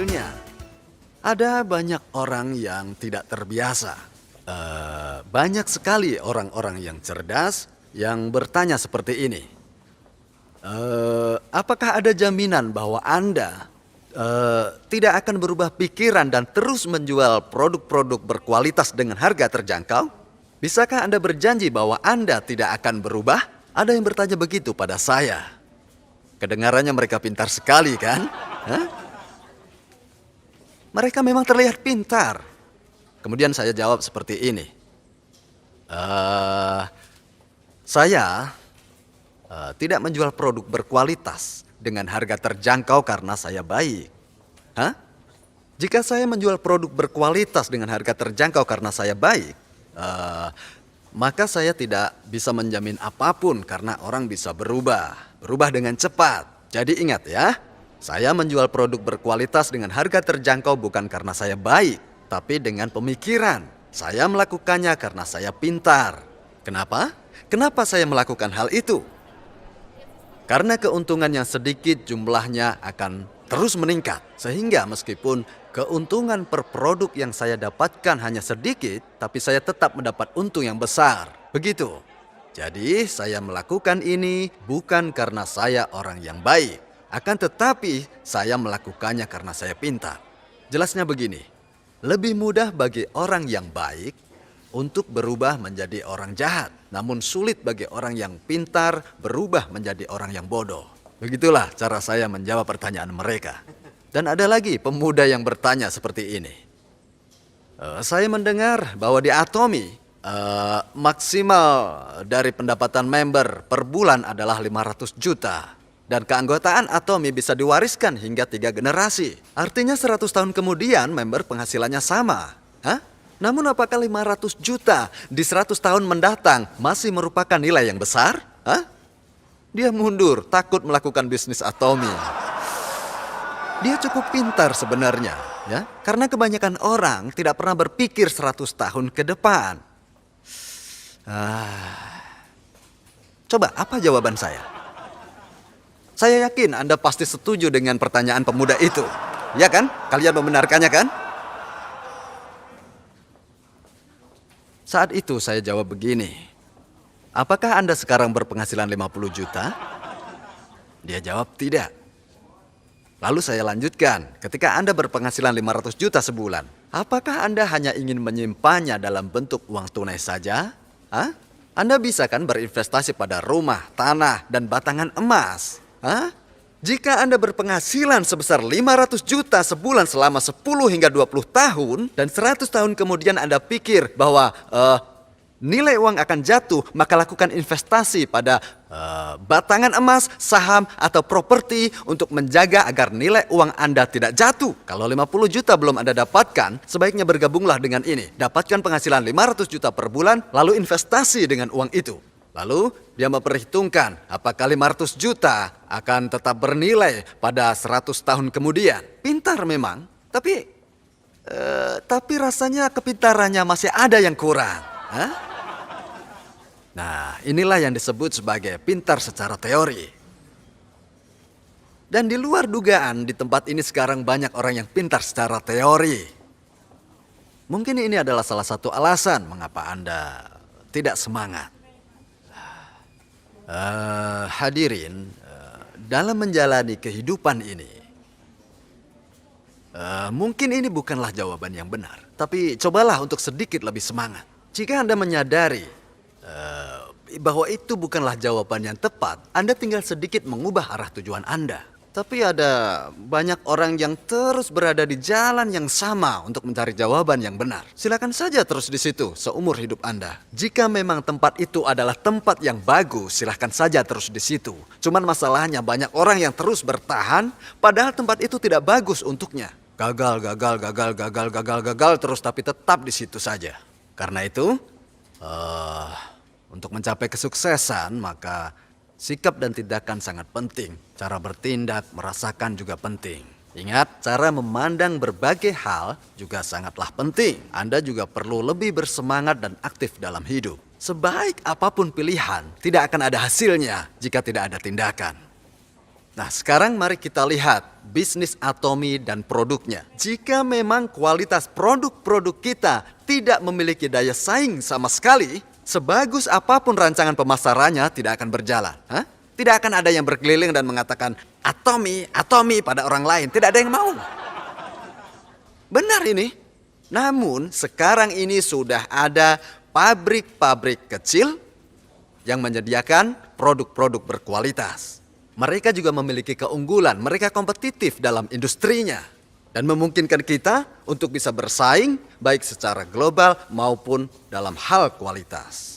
hasilnya. Ada banyak orang yang tidak terbiasa. Banyak sekali orang-orang yang cerdas yang bertanya seperti ini. Apakah ada jaminan bahwa Anda tidak akan berubah pikiran dan terus menjual produk-produk berkualitas dengan harga terjangkau? Bisakah Anda berjanji bahwa Anda tidak akan berubah? Ada yang bertanya begitu pada saya. Kedengarannya mereka pintar sekali, kan? Hah? Mereka memang terlihat pintar. Kemudian saya jawab seperti ini. Saya tidak menjual produk berkualitas dengan harga terjangkau karena saya baik. Hah? Jika saya menjual produk berkualitas dengan harga terjangkau karena saya baik, maka saya tidak bisa menjamin apapun karena orang bisa berubah dengan cepat. Jadi ingat ya, saya menjual produk berkualitas dengan harga terjangkau bukan karena saya baik, tapi dengan pemikiran. Saya melakukannya karena saya pintar. Kenapa? Kenapa saya melakukan hal itu? Karena keuntungan yang sedikit jumlahnya akan terus meningkat. Sehingga meskipun keuntungan per produk yang saya dapatkan hanya sedikit, tapi saya tetap mendapat untung yang besar. Begitu. Jadi saya melakukan ini bukan karena saya orang yang baik. Akan tetapi saya melakukannya karena saya pintar. Jelasnya begini, lebih mudah bagi orang yang baik untuk berubah menjadi orang jahat. Namun sulit bagi orang yang pintar berubah menjadi orang yang bodoh. Begitulah cara saya menjawab pertanyaan mereka. Dan ada lagi pemuda yang bertanya seperti ini. Saya mendengar bahwa di Atomi maksimal dari pendapatan member per bulan adalah 500 juta. Dan keanggotaan Atomi bisa diwariskan hingga 3 generasi. Artinya 100 tahun kemudian member penghasilannya sama. Hah? Namun apakah 500 juta di 100 tahun mendatang masih merupakan nilai yang besar? Hah? Dia mundur, takut melakukan bisnis Atomi. Dia cukup pintar sebenarnya, ya, karena kebanyakan orang tidak pernah berpikir 100 tahun ke depan. Coba, apa jawaban saya? Saya yakin Anda pasti setuju dengan pertanyaan pemuda itu. Ya kan? Kalian membenarkannya kan? Saat itu saya jawab begini. Apakah Anda sekarang berpenghasilan 50 juta? Dia jawab tidak. Lalu saya lanjutkan, ketika Anda berpenghasilan 500 juta sebulan, apakah Anda hanya ingin menyimpannya dalam bentuk uang tunai saja? Hah? Anda bisa kan berinvestasi pada rumah, tanah, dan batangan emas? Hah? Jika Anda berpenghasilan sebesar 500 juta sebulan selama 10 hingga 20 tahun, dan 100 tahun kemudian Anda pikir bahwa nilai uang akan jatuh, maka lakukan investasi pada batangan emas, saham, atau properti untuk menjaga agar nilai uang Anda tidak jatuh. Kalau 50 juta belum Anda dapatkan, sebaiknya bergabunglah dengan ini. Dapatkan penghasilan 500 juta per bulan, lalu investasi dengan uang itu. Lalu dia memperhitungkan apakah 500 juta akan tetap bernilai pada 100 tahun kemudian. Pintar memang, tapi rasanya kepintarannya masih ada yang kurang. Hah? Nah, inilah yang disebut sebagai pintar secara teori. Dan di luar dugaan, di tempat ini sekarang banyak orang yang pintar secara teori. Mungkin ini adalah salah satu alasan mengapa Anda tidak semangat. Hadirin, dalam menjalani kehidupan ini, mungkin ini bukanlah jawaban yang benar. Tapi cobalah untuk sedikit lebih semangat. Jika Anda menyadari bahwa itu bukanlah jawaban yang tepat, Anda tinggal sedikit mengubah arah tujuan Anda. Tapi ada banyak orang yang terus berada di jalan yang sama untuk mencari jawaban yang benar. Silakan saja terus di situ seumur hidup Anda. Jika memang tempat itu adalah tempat yang bagus, silakan saja terus di situ. Cuman masalahnya banyak orang yang terus bertahan, padahal tempat itu tidak bagus untuknya. Gagal terus tapi tetap di situ saja. Karena itu, untuk mencapai kesuksesan maka sikap dan tindakan sangat penting. Cara bertindak, merasakan juga penting. Ingat, cara memandang berbagai hal juga sangatlah penting. Anda juga perlu lebih bersemangat dan aktif dalam hidup. Sebaik apapun pilihan, tidak akan ada hasilnya jika tidak ada tindakan. Nah, sekarang mari kita lihat bisnis Atomi dan produknya. Jika memang kualitas produk-produk kita tidak memiliki daya saing sama sekali, sebagus apapun rancangan pemasarannya tidak akan berjalan. Tidak akan ada yang berkeliling dan mengatakan, Atomi, Atomi pada orang lain. Tidak ada yang mau. Benar ini. Namun sekarang ini sudah ada pabrik-pabrik kecil yang menyediakan produk-produk berkualitas. Mereka juga memiliki keunggulan, mereka kompetitif dalam industrinya. Dan memungkinkan kita untuk bisa bersaing baik secara global maupun dalam hal kualitas.